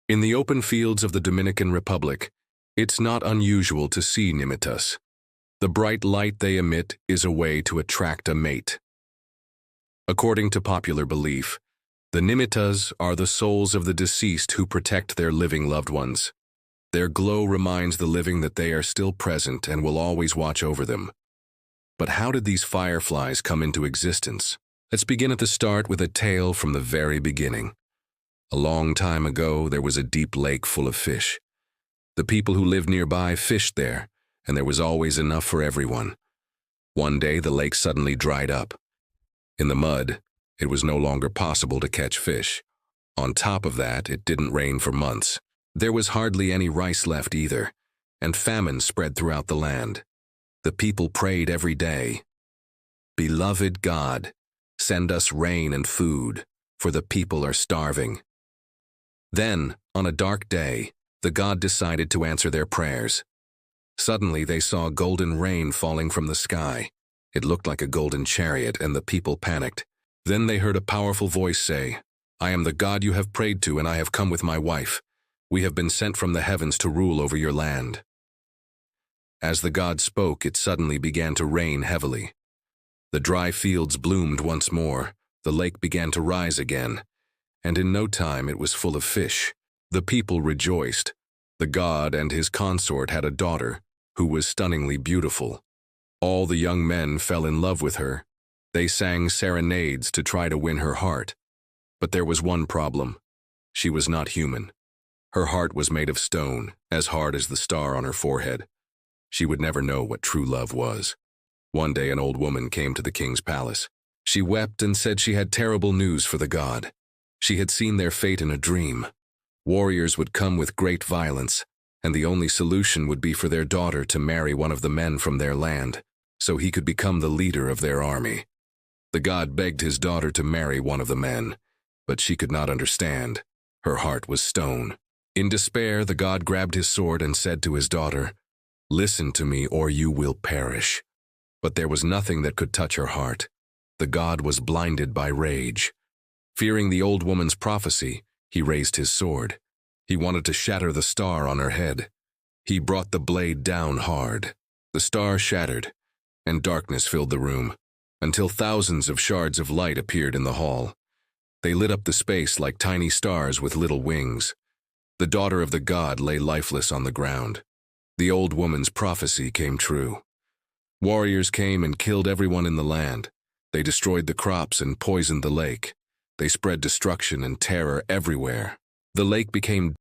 In the open fields of the Dominican Republic, it's not unusual to see nimitas. The bright light they emit is a way to attract a mate. According to popular belief, the nimitas are the souls of the deceased who protect their living loved ones. Their glow reminds the living that they are still present and will always watch over them. But how did these fireflies come into existence? Let's begin at the start with a tale from the very beginning. A long time ago, there was a deep lake full of fish. The people who lived nearby fished there, and there was always enough for everyone. One day, the lake suddenly dried up. In the mud, it was no longer possible to catch fish. On top of that, it didn't rain for months. There was hardly any rice left either, and famine spread throughout the land. The people prayed every day, "Beloved God, send us rain and food, for the people are starving." Then, on a dark day, the God decided to answer their prayers. Suddenly, they saw golden rain falling from the sky. It looked like a golden chariot, and the people panicked. Then they heard a powerful voice say, "I am the God you have prayed to, and I have come with my wife. We have been sent from the heavens to rule over your land." As the God spoke, it suddenly began to rain heavily. The dry fields bloomed once more, the lake began to rise again, and in no time it was full of fish. The people rejoiced. The God and his consort had a daughter who was stunningly beautiful. All the young men fell in love with her. They sang serenades to try to win her heart. But there was one problem. She was not human. Her heart was made of stone, as hard as the star on her forehead. She would never know what true love was. One day an old woman came to the king's palace. She wept and said she had terrible news for the God. She had seen their fate in a dream. Warriors would come with great violence, and the only solution would be for their daughter to marry one of the men from their land, so he could become the leader of their army. The God begged his daughter to marry one of the men, but she could not understand. Her heart was stone. In despair, the God grabbed his sword and said to his daughter, "Listen to me or you will perish." But there was nothing that could touch her heart. The God was blinded by rage. Fearing the old woman's prophecy, he raised his sword. He wanted to shatter the star on her head. He brought the blade down hard. The star shattered, and darkness filled the room, until thousands of shards of light appeared in the hall. They lit up the space like tiny stars with little wings. The daughter of the God lay lifeless on the ground. The old woman's prophecy came true. Warriors came and killed everyone in the land. They destroyed the crops and poisoned the lake. They spread destruction and terror everywhere. The lake became